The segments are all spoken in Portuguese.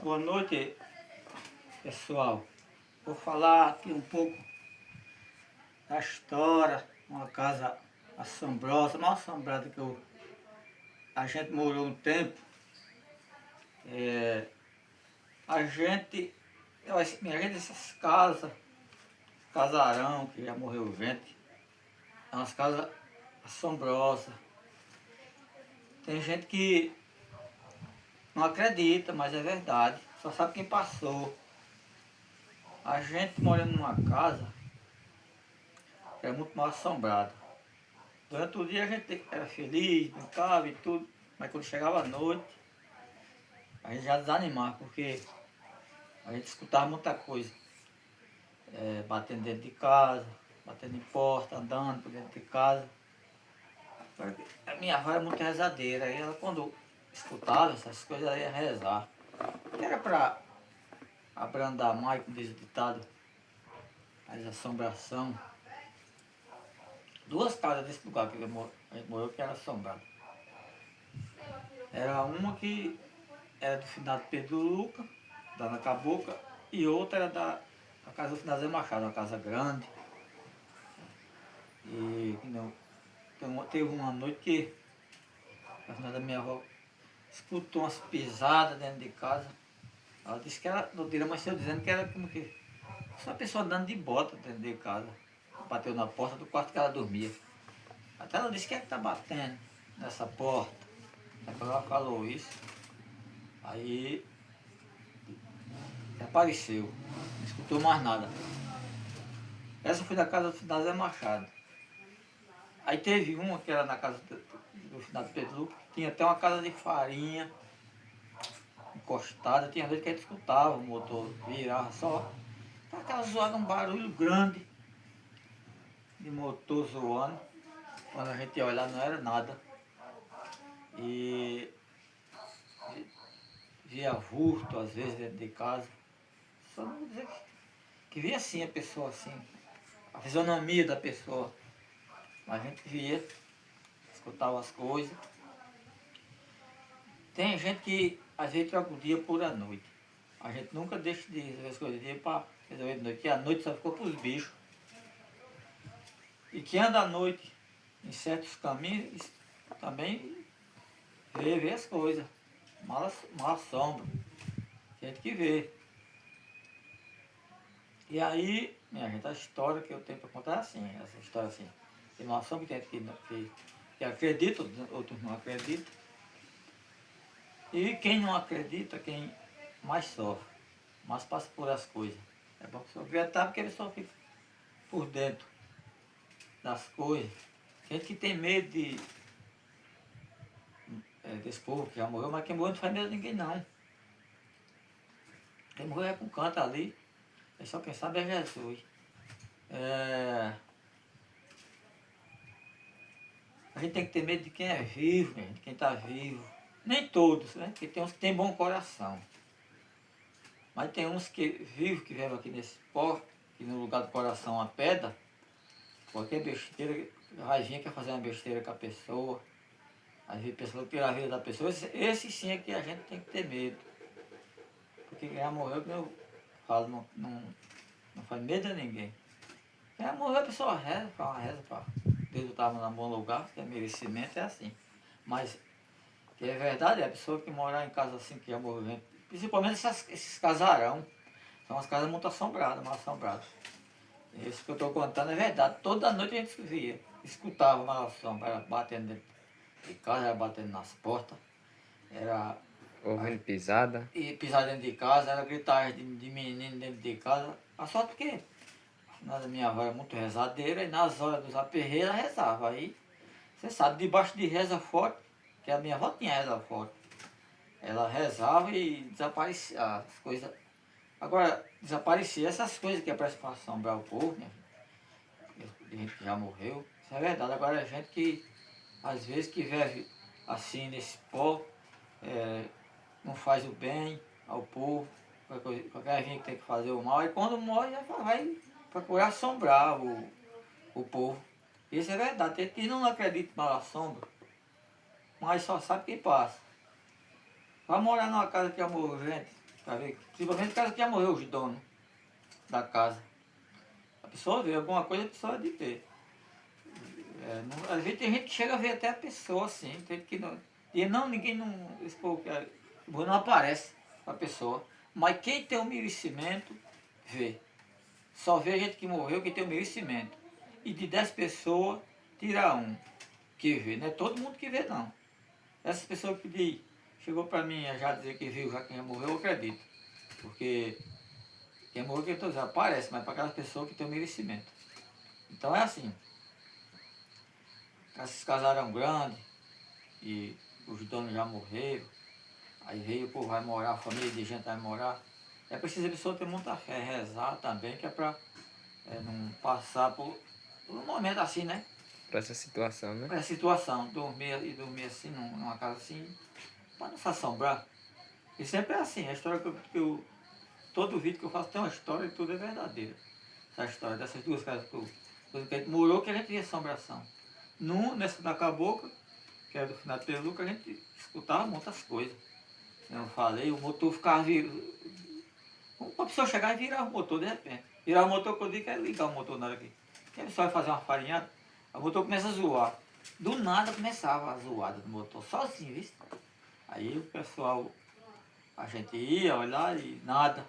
Boa noite, pessoal. Vou falar aqui um pouco da história, uma casa assombrosa, mais assombrada a gente morou um tempo. É, a gente, essas casas, casarão, que já morreu gente, é umas casas assombrosas. Tem gente que não acredita, mas é verdade, só sabe quem passou. A gente morando numa casa é muito mal assombrada. Durante o dia a gente era feliz, brincava e tudo, mas quando chegava a noite, a gente já desanimava, porque a gente escutava muita coisa. Batendo dentro de casa, batendo em porta, andando por dentro de casa. A minha avó era muito rezadeira, e ela quando escutava essas coisas, ela ia rezar. Era para abrandar mais, como diz o ditado, as assombração. Duas casas desse lugar que a gente morou que era assombrada. Era uma que era do finado Pedro Luca, da Ana Cabocla, e outra era da casa do finado Zé Machado, uma casa grande. E não, teve uma noite que a finada minha avó escutou umas pisadas dentro de casa. Ela disse que era, no dia amanheceu dizendo que era como que uma pessoa andando de bota dentro de casa. Bateu na porta do quarto que ela dormia. Até ela disse que é que tá batendo nessa porta. Aí quando ela falou isso, aí apareceu, não escutou mais nada. Essa foi da casa do finado Zé Machado. Aí teve uma que era na casa do finado Pedro Lucas, que tinha até uma casa de farinha encostada. Tinha vezes que a gente escutava o motor virar só. Aquela zoada, um barulho grande de motor zoando. Quando a gente ia olhar não era nada. E via vulto às vezes dentro de casa. Só não vou dizer que via assim a pessoa assim, a fisionomia da pessoa. Mas a gente via, escutava as coisas. Tem gente que às vezes troca o dia por a noite. A gente nunca deixa de resolver as coisas de dia para resolver de noite, porque a noite só ficou para os bichos. E quem anda à noite em certos caminhos também vê as coisas. Mal assombro. Gente que vê. E aí, minha gente, a história que eu tenho para contar é assim, essa história assim. Tem mal assombro, tem gente que acredita, outros não acreditam. E quem não acredita, quem mais sofre, mais passa por as coisas. É bom que sofrer, tá? Porque ele sofre por dentro das coisas. Gente que tem medo desse povo que já morreu, mas quem morreu não faz medo de ninguém não. Quem morreu é com canto ali, é só quem sabe é Jesus. A gente tem que ter medo de quem é vivo, né? De quem está vivo. Nem todos, né? Porque tem uns que têm bom coração. Mas tem uns que vivem, que vivem aqui nesse pó, que no lugar do coração uma pedra, qualquer besteira, raivinha quer fazer uma besteira com a pessoa. Às vezes a pessoa tira a vida da pessoa, esse sim é que a gente tem que ter medo. Porque quem já morreu, como eu falo, não faz medo a ninguém. Quem já morreu a pessoa reza, faz uma reza para Deus estava num bom lugar, que é merecimento, é assim. Mas que é verdade, é a pessoa que morar em casa assim, que já morreu gente, principalmente esses casarão, são umas casas muito assombradas, mal assombradas. Isso que eu estou contando é verdade. Toda noite a gente via, escutava uma assombrada batendo dentro de casa, era batendo nas portas, era Ouvindo pisada. e pisar dentro de casa, era gritar de menino dentro de casa. A sorte que a minha avó era muito rezadeira e nas horas dos aperreios ela rezava. Aí, você sabe, debaixo de reza forte, que a minha avó tinha reza forte. Ela rezava e desaparecia as coisas. Agora, desaparecia essas coisas que é para assombrar o povo, né? De gente que já morreu. Isso é verdade. Agora a gente que, às vezes, que vive assim nesse pó, não faz o bem ao povo, qualquer gente que tem que fazer o mal, e quando morre já vai procurar assombrar o povo. Isso é verdade. Tem que não acredita em mal assombro, mas só sabe quem passa. Vai morar numa casa que já morreu gente, Pra ver, principalmente casa que já morreu os donos da casa. A pessoa vê alguma coisa, a pessoa é de ver. Às vezes tem gente que chega a ver até a pessoa assim, tem que não. E não, ninguém não. Esse povo não aparece a pessoa. Mas quem tem o merecimento, vê. Só vê a gente que morreu que tem o merecimento. E de 10 pessoas, tira um que vê. Não é todo mundo que vê não. Essas pessoas que chegou para mim já dizer que viu já quem já morreu, eu acredito. Porque quem morreu, que eu estou dizendo, aparece, mas para aquelas pessoas que tem o merecimento. Então é assim. Esses casarão grande e os donos já morreram. Aí veio o povo vai morar, a família de gente vai morar. É preciso a pessoa ter muita fé, rezar também, que é para não passar por um momento assim, né? Pra essa situação, né? Para a situação, dormir assim numa casa assim, para não se assombrar. E sempre é assim, a história todo vídeo que eu faço tem uma história e tudo é verdadeiro. Essa história dessas duas casas que a gente morou, que a gente via assombração. Nessa da Cabocla, que era do final de Peluca, a gente escutava muitas coisas. Eu falei, o motor ficava virando. Uma pessoa chegar e virar o motor de repente. Virar o motor que eu digo é ligar o motor na hora que. A pessoa vai fazer uma farinhada, o motor começa a zoar. Do nada começava a zoada do motor, sozinho, viu? Aí o pessoal, a gente ia olhar e nada.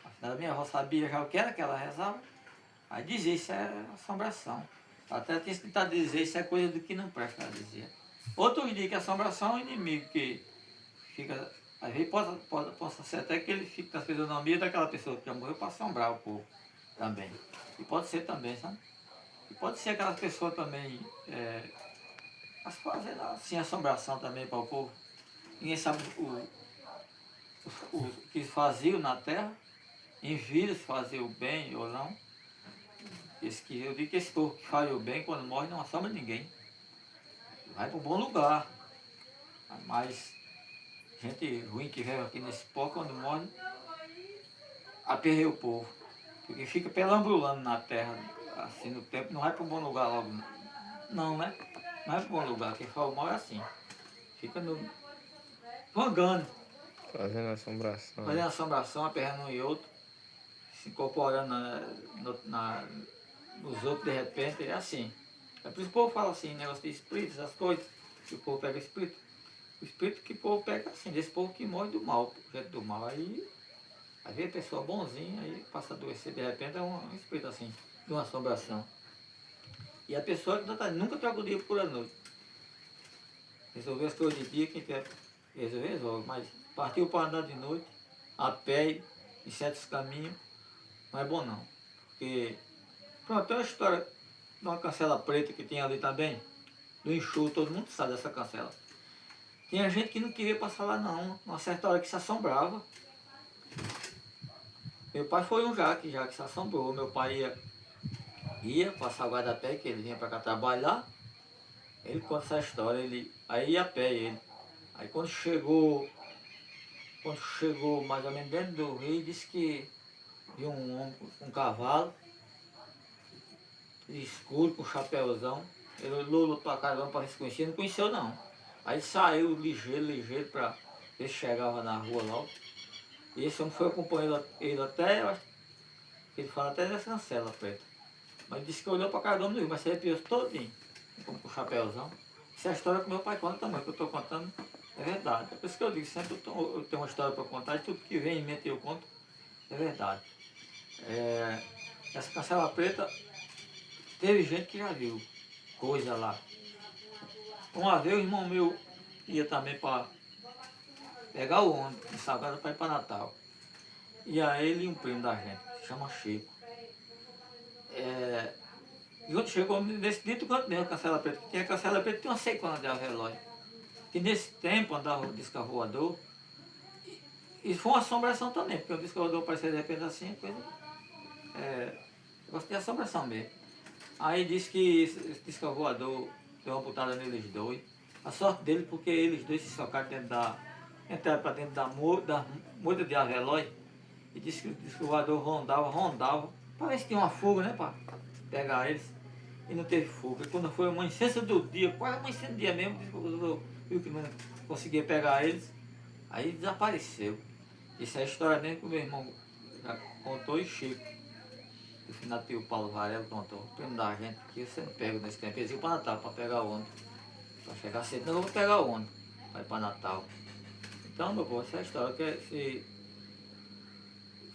Afinal, a minha avó sabia já o que era que ela rezava. Aí dizia, isso é assombração. Até tinha tentado dizer, isso é coisa do que não presta, ela dizia. Outros dizem que assombração é um inimigo que fica. Às vezes possa ser até que ele fique na fisionomia daquela pessoa que já morreu para assombrar o povo também. E pode ser também, sabe? E pode ser aquelas pessoas também fazendo assim assombração também para o povo. Ninguém sabe o que faziam na terra, em vida, se faziam o bem ou não. Eu digo que esse povo que faz o bem, quando morre, não assombra ninguém. Vai para um bom lugar. Mas gente ruim que veio aqui nesse pó, quando morre, aperreia o povo. Porque fica pelambulando na terra, assim, no tempo, não vai para um bom lugar logo. Não, né? Não vai para um bom lugar. Quem faz o mal é assim. Fica vagando, fazendo assombração, aperreando um e outro, se incorporando nos outros de repente, é assim. É por isso que o povo fala assim, negócio de espíritos, essas coisas, que o povo pega espírito. O espírito que o povo pega assim, desse povo que morre do mal, gente do mal. Aí vem a pessoa bonzinha, aí passa a adoecer, de repente é um espírito assim, de uma assombração. E a pessoa que nunca troca o dia por a noite. Resolver as coisas de dia, quem quer resolver, resolve. Mas partiu para andar de noite, a pé, em certos caminhos, não é bom não. Porque, pronto, tem uma história de uma cancela preta que tem ali também, do enxurro, todo mundo sabe dessa cancela. Tinha gente que não queria passar lá não, uma certa hora que se assombrava. Meu pai foi um já que se assombrou. Meu pai ia passar o guarda-pé, que ele vinha para cá trabalhar. Ele conta essa história, aí ia a pé ele. Aí quando chegou mais ou menos dentro do rio, disse que viu um homem com um cavalo, escuro, com um chapéuzão. Ele olhou para caramba para ver se conhecia, não conheceu não. Aí saiu ligeiro para ver se chegava na rua logo. E esse homem foi acompanhando ele até, eu acho que ele fala até dessa cancela preta. Mas disse que olhou para caramba no rio, mas se arrepiou todinho, com o chapéuzão. Essa é a história que meu pai conta também, que eu estou contando, é verdade. É por isso que eu digo, sempre eu tenho uma história para contar, e tudo que vem em mente eu conto, é verdade. Essa cancela preta, teve gente que já viu coisa lá. Uma vez o irmão meu ia também para pegar o ônibus em Salgado para ir para Natal. E aí ele e um primo da gente, se chama Chico. E quando chegou nesse dito canto mesmo, a cancela preta, que tinha a cancela preta, tinha uma sequana de relógio. Que nesse tempo andava o disco voador. E foi uma assombração também, porque o disco voador apareceu de repente assim, coisa. Negócio de assombração mesmo. Aí disse que esse disco voador deu uma putada neles dois. A sorte dele, porque eles dois se socaram entraram para dentro da moita de relógio. E disse que o disco voador rondava. Parece que tinha uma fuga, né, para pegar eles. E não teve fuga. E quando foi amanhecência do dia, quase amanhecendo do dia mesmo, viu que não conseguia pegar eles, aí desapareceu. Isso é a história mesmo que o meu irmão já contou e Chico. O finado tio Paulo Varela contou. O primo da gente que você não pega nesse tempo. Eles iam para Natal para pegar o ônibus. Para chegar cedo, não, eu vou pegar o ônibus. Vai para Natal. Então, meu povo, essa é a história. O que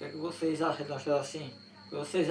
é que vocês acham da história assim? O que vocês